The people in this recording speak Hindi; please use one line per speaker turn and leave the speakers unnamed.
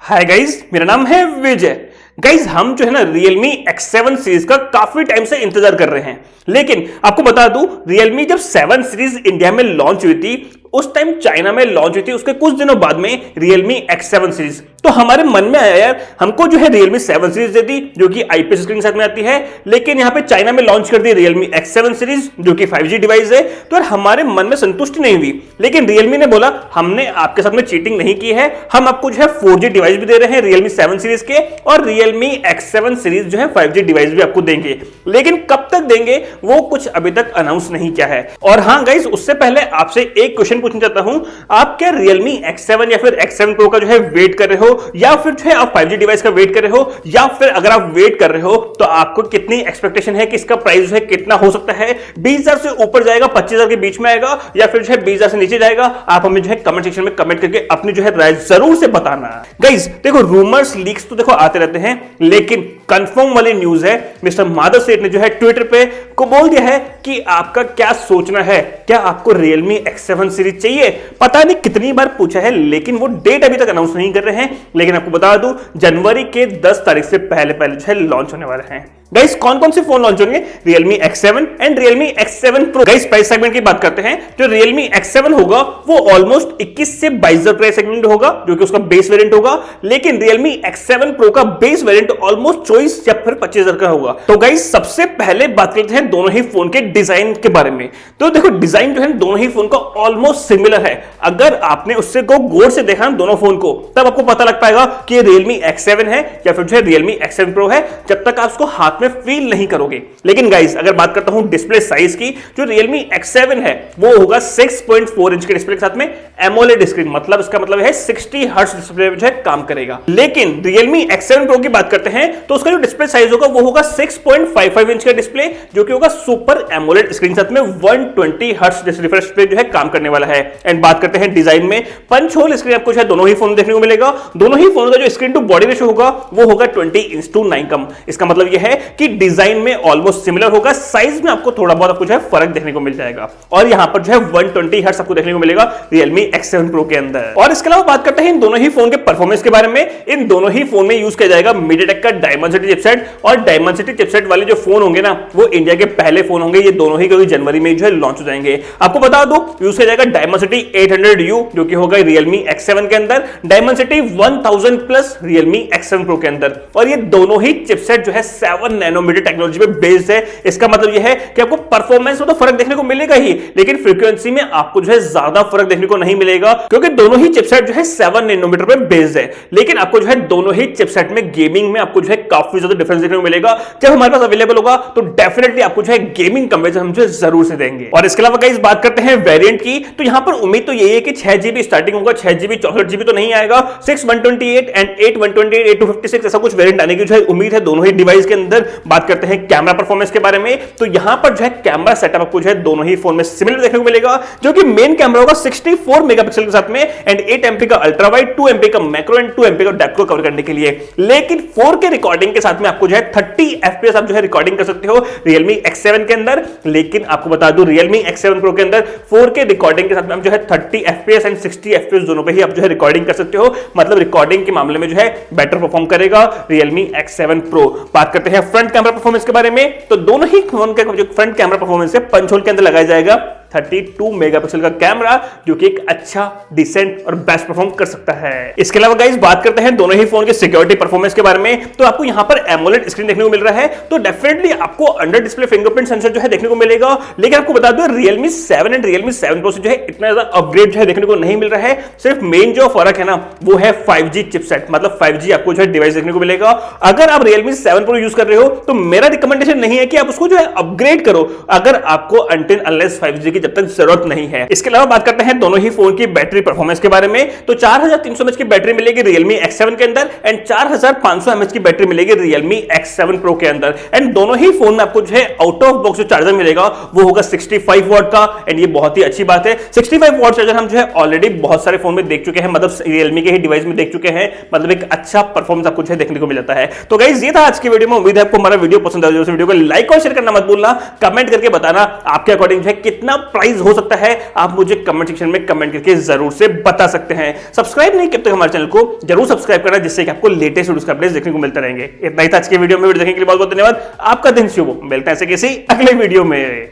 हाय गाइज, मेरा नाम है विजय। गाइज हम जो है ना Realme X7 सीरीज का काफी टाइम से इंतजार कर रहे हैं, लेकिन आपको बता दूं Realme जब 7 सीरीज इंडिया में लॉन्च हुई थी उस टाइम चाइना में लॉन्च हुई थी, उसके कुछ दिनों बाद में Realme X7 सीरीज। तो हमारे मन में आया यार हमको जो है Realme 7 सीरीज दे दी जो कि आईपीएस स्क्रीन के साथ में आती है, लेकिन यहाँ पे चाइना में लॉन्च कर दी Realme X7 सीरीज जो कि 5G डिवाइस है। तो यार हमारे मन में संतुष्टि नहीं हुई, लेकिन Realme ने बोला हमने आपके साथ में चीटिंग नहीं की है, हम आपको जो है 4G डिवाइस भी दे रहे हैं Realme 7 सीरीज के, और Realme X7 सीरीज जो है 5G डिवाइस भी आपको देंगे, लेकिन कब तक देंगे वो कुछ अभी तक अनाउंस नहीं किया है। और हाँ गाइस, उससे पहले आपसे एक क्वेश्चन पूछना चाहता हूं, आप क्या Realme X7 या फिर X7 Pro का जो है वेट कर रहे हो, या फिर जो है आप 5G डिवाइस का वेट कर रहे हो, या फिर अगर आप वेट कर रहे हो तो आपको कितनी एक्सपेक्टेशन है कि इसका प्राइस जो है कितना हो सकता है? 20,000 से ऊपर जाएगा, 25,000 के बीच में आएगा, या फिर जो है 20,000 से नीचे जाएगा? आप हमें जो है कमेंट सेक्शन में कमेंट करके अपनी जो है राय जरूर से बताना। गाइस देखो, रूमर्स लीक्स तो देखो आते रहते हैं, लेकिन कंफर्म वाली न्यूज है, मिस्टर माधव सेठ ने जो है ट्विटर पे को बोल दिया है कि आपका क्या सोचना है, क्या आपको Realme X7 सीरीज चाहिए? पता नहीं कितनी बार पूछा है, लेकिन वो डेट अभी तक अनाउंस नहीं कर रहे हैं। लेकिन आपको बता दूं जनवरी के 10 तारीख से पहले जो है लॉन्च होने वाले हैं। गाइस कौन कौन से फोन लॉन्च होंगे? Realme X7 and Realme X7 Pro। Guys price segment की बात करते हैं, जो Realme X7 होगा वो ऑलमोस्ट 21 से 22,000 प्राइस सेगमेंट होगा जो कि उसका बेस वेरिएंट होगा, लेकिन Realme X7 Pro का बेस वेरिएंट ऑलमोस्ट 24 या फिर 25,000 का होगा। तो गाइस सबसे पहले बात करते हैं दोनों ही फोन के डिजाइन के बारे में। तो देखो डिजाइन जो है दोनों ही फोन का ऑलमोस्ट सिमिलर है। अगर आपने उससे को गौर से देखा दोनों फोन को, तब आपको पता लग पाएगा कि ये Realme X7 है या फिर जो है Realme X7 Pro है, जब तक आप उसको हाथ में फील नहीं करोगे। लेकिन गाइस अगर बात करता हूं डिस्प्ले साइज की, जो Realme X7 है वो होगा 6.4 इंच के डिस्प्ले के साथ में AMOLED स्क्रीन, मतलब इसका मतलब है 60 हर्ट्ज डिस्प्ले जो है काम करेगा। लेकिन Realme X7 Pro की बात करते हैं तो उसका जो डिस्प्ले साइज होगा वो होगा 6.55 इंच का डिस्प्ले, जो कि होगा सुपर AMOLED स्क्रीन के साथ में 120 हर्ट्ज रिफ्रेश पे जो है काम करने वाला है। एंड बात करते हैं डिजाइन में, पंच होल स्क्रीन आपको जो है दोनों ही फोन देखने को मिलेगा। दोनों ही फोन का जो स्क्रीन टू बॉडी रेशियो होगा वो होगा 20:9 कम। इसका मतलब यह है कि डिजाइन में ऑलमोस्ट सिमिलर होगा, साइज में आपको थोड़ा बहुत आपको जो है फर्क देखने को मिल जाएगा। और यहां पर जो है 120 हर्ट्ज आपको देखने को मिलेगा Realme X7 Pro के अंदर। और इसके अलावा बात करते हैं इन दोनों ही फोन के परफॉर्मेंस के बारे में। इन दोनों ही फोन में यूज किया जाएगा MediaTek का Dimensity चिपसेट, और Dimensity चिपसेट वाले जो फोन होंगे ना वो इंडिया के पहले फोन होंगे ये दोनों ही, क्योंकि जनवरी में जो है लॉन्च हो जाएंगे। आपको बता दो यूज किया जाएगा Dimensity 800U जो कि होगा Realme X7 के अंदर, Dimensity 1000 plus Realme X7 Pro के अंदर। और ये दोनों ही चिपसेट जो है 7 नैनोमीटर टेक्नोलॉजी पे बेस्ड है। इसका मतलब यह है कि आपको परफॉर्मेंस में तो फर्क देखने को मिलेगा ही, लेकिन फ्रीक्वेंसी में आपको जो है ज्यादा फर्क देखने को नहीं मिलेगा, क्योंकि दोनों ही चिपसेट जो है 7 नैनोमीटर पे बेस्ड है। लेकिन आपको जो है दोनों ही चिपसेट में गेमिंग में आपको जो है काफी ज्यादा डिफरेंस देखने को मिलेगा। जब हमारे पास अवेलेबल होगा तो डेफिनेटली आपको जो है गेमिंग कंपैरिजन हम जो है जरूर से देंगे। और इसके अलावा गाइस बात करते हैं वेरिएंट की, तो यहां पर उम्मीद तो यही है कि 6GB स्टार्टिंग होगा, 6GB 64GB तो नहीं आएगा, 6 128 एंड 8 128 8 256 ऐसा कुछ वेरिएंट आने की जो है उम्मीद है दोनों ही डिवाइस के अंदर। बात करते हैं कैमरा परफॉर्मेंस के बारे में, तो यहां पर जो है कैमरा सेटअप आपको जो है दोनों ही फोन में सिमिलर देखने को मिलेगा, जो कि मेन कैमरा होगा 64 मेगापिक्सल के साथ में एंड 8 MP का अल्ट्रा वाइड, 2 MP का मैक्रो एंड 2 MP का डेप्थ को कवर करने के लिए। लेकिन 4K रिकॉर्डिंग के साथ में आपको जो है 30 FPS आप जो है रिकॉर्डिंग कर सकते हो Realme X7 के अंदर। लेकिन आपको बता दूं Realme X7 Pro के अंदर 4K रिकॉर्डिंग के साथ में आप जो है 30 FPS एंड 60 FPS दोनों पे ही आप जो है रिकॉर्डिंग कर सकते हो, मतलब रिकॉर्डिंग के मामले में जो है बेटर परफॉर्म करेगा Realme X7 Pro। बात करते हैं फ्रंट कैमरा परफॉर्मेंस के बारे में, तो दोनों ही फोन का जो फ्रंट कैमरा परफॉर्मेंस है पंच होल के अंदर लगाया जाएगा 32 मेगापिक्सल का कैमरा, जो कि एक अच्छा डिसेंट और बेस्ट परफॉर्म कर सकता है। इसके अलावा गाइस बात करते हैं दोनों ही फोन के सिक्योरिटी परफॉर्मेंस के बारे में, तो आपको यहां पर AMOLED स्क्रीन देखने को मिल रहा है, तो डेफिनेटली आपको अंडर डिस्प्ले फिंगरप्रिंट सेंसर जो है देखने को मिलेगा। लेकिन आपको बता दो Realme 7 एंड Realme 7 Pro से जो है इतना ज्यादा अपग्रेड जो है देखने को नहीं मिल रहा है। सिर्फ मेन जो फर्क है ना वो है 5G चिपसेट, मतलब 5G आपको जो है डिवाइस देखने को मिलेगा। अगर आप Realme 7 Pro यूज कर रहे हो तो मेरा रिकमेंडेशन नहीं है कि आप उसको जो है अपग्रेड करो, अगर आपको अनटिल अनलेस 5G की जब तक जरूरत नहीं है। इसके अलावा बात करते हैं दोनों ही फोन की बैटरी परफॉर्मेंस के बारे में, तो 4300 mAh की बैटरी मिलेगी Realme X7 के अंदर एंड 4500 mAh की बैटरी मिलेगी Realme X7 Pro के अंदर। एंड दोनों ही फोन में आपको जो है आउट ऑफ बॉक्स जो चार्जर मिलेगा वो होगा 65 वॉट का, एंड ये बहुत ही अच्छी बात है। 65 वॉट चार्जर हम जो है ऑलरेडी बहुत सारे फोन में देख चुके हैं, मतलब Realme के ही डिवाइस में देख चुके हैं, मतलब एक अच्छा परफॉर्मेंस आपको जो है देखने को मिल जाता है। तो गाइस ये था आज की वीडियो में, उम्मीद है आपको हमारा वीडियो पसंद आया। वीडियो को लाइक और शेयर करना मत भूलना, कमेंट करके बताना आपके अकॉर्डिंग जो है कितना प्राइस हो सकता है, आप मुझे कमेंट सेक्शन में कमेंट करके जरूर से बता सकते हैं। सब्सक्राइब नहीं किया तो हमारे चैनल को जरूर सब्सक्राइब करना, जिससे कि आपको लेटेस्ट वीडियोस का अपडेट्स देखने को मिलते रहेंगे। इतना ही था आज के वीडियो में। वीडियो देखने के लिए बहुत बहुत धन्यवाद। आपका दिन शुभ हो। मिलते हैं ऐसे किसी अगले वीडियो में।